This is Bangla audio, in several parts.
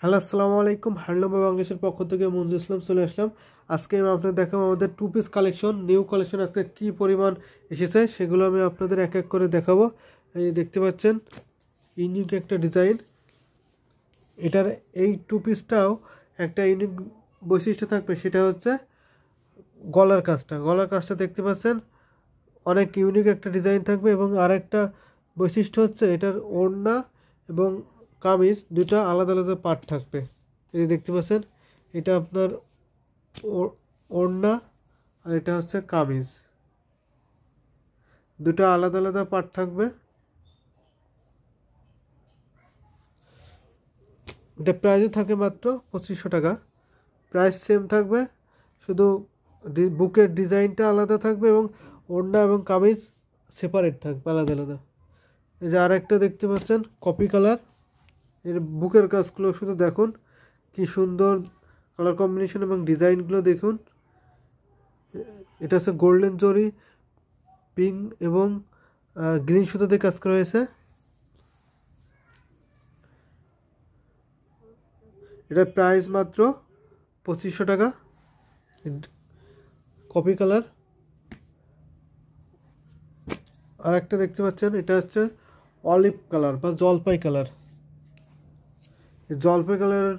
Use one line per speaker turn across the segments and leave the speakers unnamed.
হ্যালো আসসালামু আলাইকুম। হ্যান্ডলুম অফ বাংলাদেশের পক্ষ থেকে মঞ্জু ইসলাম চলে আসলাম। আজকে আমি আপনাদের দেখাবো আমাদের two piece collection, new collection আজকে কী পরিমাণ এসেছে সেগুলো আমি আপনাদের এক এক করে দেখাবো। এই দেখতে পাচ্ছেন ইউনিক একটা ডিজাইন। এটার এই টু পিসটাও একটা ইউনিক বৈশিষ্ট্য থাকবে, সেটা হচ্ছে গলার কাজটা দেখতে পাচ্ছেন অনেক ইউনিক একটা ডিজাইন থাকবে। এবং আরেকটা বৈশিষ্ট্য হচ্ছে এটার ওড়না এবং কামিজ দুটা আলাদা আলাদা পার্ট থাকবে। এই দেখতে পাচ্ছেন এটা আপনার ওড়না আর এটা হচ্ছে কামিজ, দুটো আলাদা আলাদা পার্ট থাকবে। এটা প্রাইসও থাকে মাত্র 2500 টাকা। প্রাইস সেম থাকবে, শুধু বুকের ডিজাইনটা আলাদা থাকবে এবং ওড়না এবং কামিজ সেপারেট থাকবে আলাদা আলাদা। এই যে আরেকটা দেখতে পাচ্ছেন কপি কালার, এর বুকের কাজগুলো শুধু দেখুন কি সুন্দর কালার কম্বিনেশন এবং ডিজাইনগুলো দেখুন। এটা হচ্ছে গোল্ডেন জরি, পিঙ্ক এবং গ্রিন সুতো দিয়ে কাজ করা হয়েছে। এটার প্রাইস মাত্র 2500 টাকা। Copy colour. আর একটা দেখতে পাচ্ছেন এটা হচ্ছে অলিভ কালার বা জলপাই কালার। জলপাই কালারের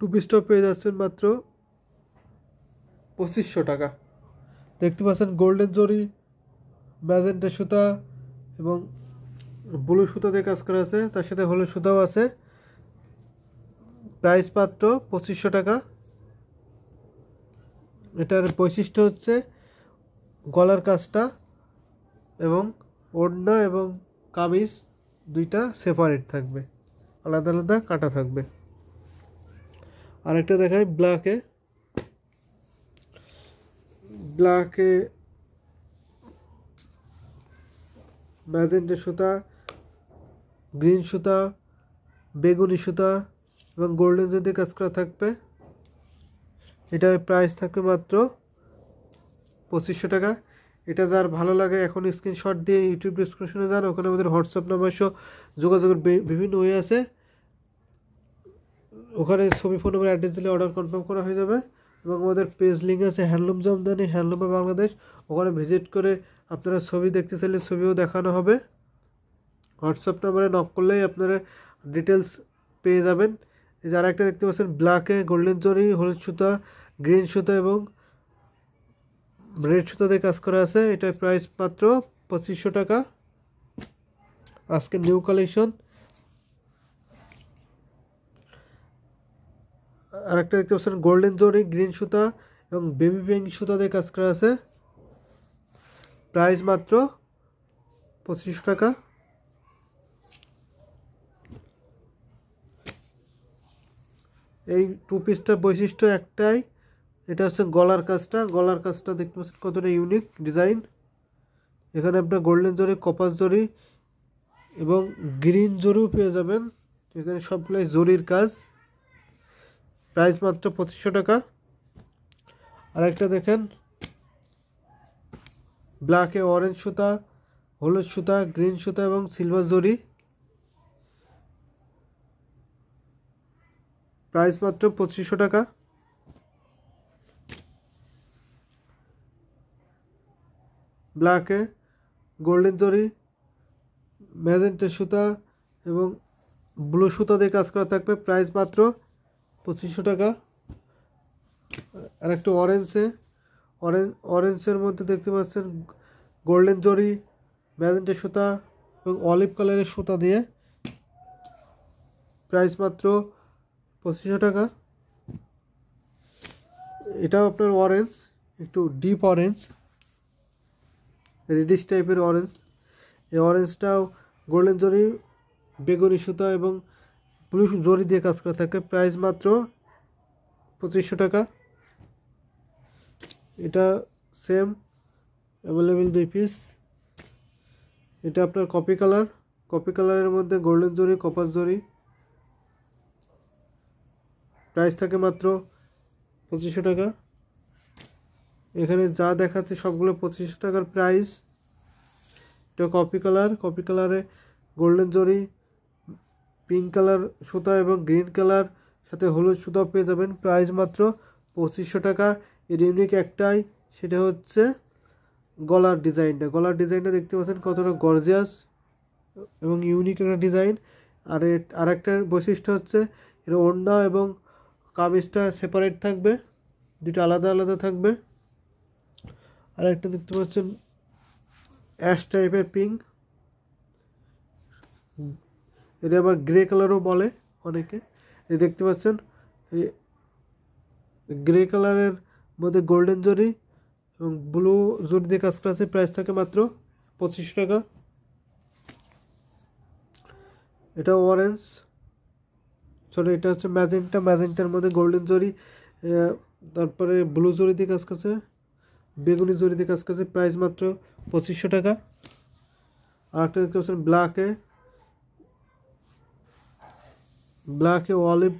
টু পিসটাও পেয়ে যাচ্ছেন মাত্র 2500 টাকা। দেখতে পাচ্ছেন গোল্ডেন জরি, ম্যাজেন্টা সুতা এবং ব্লু সুতা দিয়ে কাজ করা আছে, তার সাথে হলুদ সুতাও আছে। প্রাইস মাত্র 2500 টাকা। এটার বৈশিষ্ট্য হচ্ছে গলার কাজটা এবং ওড়না এবং কামিজ দুইটা সেপারেট থাকবে, আলাদা আলাদা কাটা থাকবে। আরেকটা দেখাই ব্ল্যাকে ম্যাজেন্টা সুতা, গ্রিন সুতা, বেগুনি সুতা এবং গোল্ডেন যদি কাজ করা থাকবে। এটার প্রাইস থাকবে মাত্র 2500 টাকা। এটা যার ভালো লাগে এখন স্ক্রিনশট দিয়ে ইউটিউব ডিসক্রিপশনে যান, ওখানে আমাদের হোয়াটসঅ্যাপ নাম্বার সহ যোগাযোগের বিভিন্ন ওয়ে আছে, ওখানে ছবি, ফোন নাম্বার, অ্যাড্রেস দিলে অর্ডার কনফার্ম করা হয়ে যাবে। এবং আমাদের পেজ লিঙ্ক আছে handloom Jamdani, handloom of Bangladesh, ওখানে ভিজিট করে আপনারা ছবি দেখতে চাইলে ছবিও দেখানো হবে। হোয়াটসঅ্যাপ নাম্বারে নক করলেই আপনারা ডিটেলস পেয়ে যাবেন। যারা একটা দেখতে পাচ্ছেন ব্ল্যাকে গোল্ডেন জরি, হলুদ সুতা, গ্রিন সুতা এবং রেড সুতা দিয়ে কাজ করা আছে। এটার প্রাইস মাত্র 2500 টাকা। আজকে নিউ কালেকশন। আর একটা দেখতে পাচ্ছেন গোল্ডেন জরি, গ্রিন সুতা এবং বেবি পিঙ্ক সুতা দিয়ে কাজ করা আছে। প্রাইস মাত্র 2500 টাকা। এই টু পিসটার বৈশিষ্ট্য একটাই, এটা হচ্ছে গলার কাজটা দেখতে পাচ্ছেন কতটা ইউনিক ডিজাইন। এখানে আপনার গোল্ডেন জরি, কপাস জরি এবং গ্রিন জরিও পেয়ে যাবেন। এখানে সবগুলাই জরির কাজ। প্রাইস মাত্র 2500 টাকা। আর একটা দেখেন ব্ল্যাকে অরেঞ্জ সুতা, হলুদ সুতা, গ্রিন সুতা এবং সিলভার জরি। প্রাইস মাত্র 2500 টাকা। ব্ল্যাকে গোল্ডেন জরি, ম্যাজেন্টা সুতা এবং ব্লু সুতা দিয়ে কাজ করা থাকবে। প্রাইস মাত্র 2500 টাকা। আর একটা অরেঞ্জের মধ্যে দেখতে পাচ্ছেন গোল্ডেন জরি, ম্যাজেন্টা সুতা এবং অলিভ কালারের সুতা দিয়ে। প্রাইস মাত্র 2500 টাকা। এটাও আপনার অরেঞ্জ, একটু ডিপ অরেঞ্জ, রেডিশ টাইপের অরেঞ্জ। এই অরেঞ্জটাও গোল্ডেন জরি, বেগুনি সুতা এবং ব্লু জরি দিয়ে কাজ করা থাকে। প্রাইস মাত্র 2500 টাকা। এটা সেম অ্যাভেলেবেল 2 পিস। এটা আপনার কপি কালারের মধ্যে গোল্ডেন জরি, কপাস জরি। প্রাইস থাকে মাত্র 2500 টাকা। এখানে যা দেখাচ্ছে সবগুলো 2500 টাকার প্রাইস। এটা কপি কালারে গোল্ডেন জরি, পিঙ্ক কালার সুতা এবং গ্রিন কালার সাথে হলুদ সুতাও পেয়ে যাবেন। প্রাইস মাত্র 2500 টাকা। এর ইউনিক একটাই, সেটা হচ্ছে গলার ডিজাইনটা দেখতে পাচ্ছেন কতটা গর্জিয়াস এবং ইউনিক একটা ডিজাইন। আর একটা বৈশিষ্ট্য হচ্ছে এর ওড়না এবং কামিজটা সেপারেট থাকবে, দুটো আলাদা আলাদা থাকবে। আর একটা দেখতে পাচ্ছেন অ্যাশ টাইপের পিঙ্ক, এটা আবার গ্রে কালারও বলে অনেকে। এই দেখতে পাচ্ছেন এই গ্রে কালারের মধ্যে গোল্ডেন জরি এবং ব্লু জরি দিয়ে কাজ করা আছে। প্রাইস থাকে মাত্র 2500 টাকা। এটা অরেঞ্জ, এটা হচ্ছে ম্যাজেন্টার মধ্যে গোল্ডেন জরি, তারপরে ব্লু জরি দিয়ে কাজ করছে, বেগুনি জরি দিয়ে কাজ করছে। প্রাইস মাত্র 2500 টাকা। আর একটা দেখতে পাচ্ছেন ব্ল্যাকে অলিভ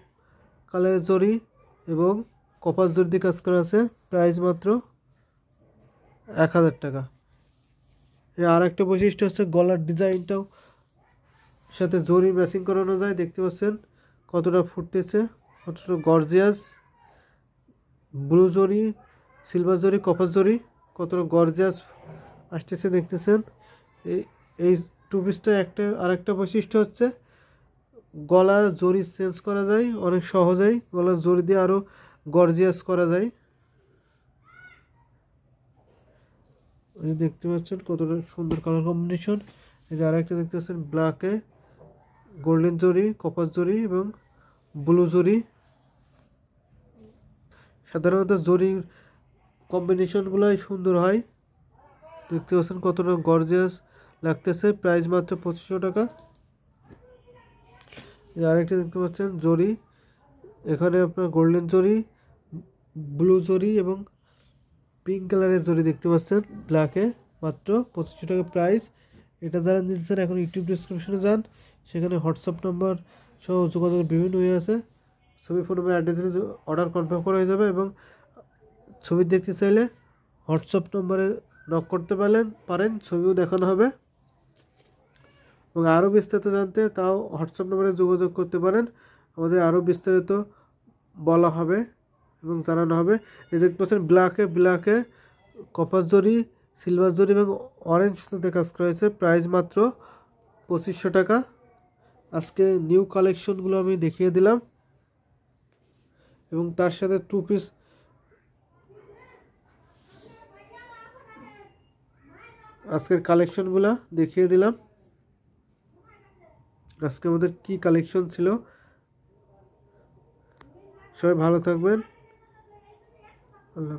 কালারের জরি এবং কপার জরি দিয়ে কাজ করা আছে। প্রাইস মাত্র 1000 টাকা। আর একটা বৈশিষ্ট্য হচ্ছে গলার ডিজাইনটাও সাথে জরি ম্যাচিং করানো যায়। দেখতে পাচ্ছেন কতটা ফুটতেছে, কতটা গর্জিয়াস। ব্লু জরি, সিলভার জরি, কপার জরি, কতটা গর্জিয়াস আসতেছে দেখতেছেন। এই টু পিসটা আরেকটা বৈশিষ্ট্য হচ্ছে গলার জরি চেঞ্জ করা যায় অনেক সহজেই। গলার জরি দিয়ে আরও গর্জিয়াস করা যায়। দেখতে পাচ্ছেন কতটা সুন্দর কালার কম্বিনেশন। এই যে আরেকটা দেখতে পাচ্ছেন ব্ল্যাকে গোল্ডেন জরি, কপার জরি এবং ব্লু জরি। সাধারণত জরির কম্বিনেশনগুলোই সুন্দর হয়। দেখতে পাচ্ছেন কতটা গর্জিয়াস লাগতেছে। প্রাইস মাত্র 2500 টাকা। আরেকটা দেখতে পাচ্ছেন জরি, এখানে আপনার গোল্ডেন জরি, ব্লু জরি এবং পিঙ্ক কালারের জরি দেখতে পাচ্ছেন ব্ল্যাকে, মাত্র 2500 টাকা প্রাইস। এটা যারা নিচ্ছেন এখন ইউটিউব ডিসক্রিপশনে যান, সেখানে হোয়াটসঅ্যাপ নাম্বার সহ যোগাযোগের বিভিন্ন হয়ে আছে। ছবি ফোন নম্বর অ্যাড্রেস দিলে অর্ডার কনফার্ম করা হয়ে যাবে এবং ছবি দেখতে চাইলে হোয়াটসঅ্যাপ নম্বরে নক করতে পারেন, ছবিও দেখানো হবে। এবং আরও বিস্তারিত জানতে তাও হোয়াটসঅ্যাপ নম্বরে যোগাযোগ করতে পারেন, আমাদের আরও বিস্তারিত বলা হবে এবং জানানো হবে। এই দেখতে পাচ্ছেন ব্ল্যাকে কপার জরি, সিলভার জরি এবং অরেঞ্জ সুতোতে কাজ করা হয়েছে। প্রাইস মাত্র 2500 টাকা। আজকে নিউ কালেকশনগুলো আমি দেখিয়ে দিলাম এবং তার সাথে টু পিস আজকের কালেকশনগুলো দেখিয়ে দিলাম। আজকে আমাদের কি কালেকশন ছিল। সবাই ভালো থাকবেন। আল্লাহ।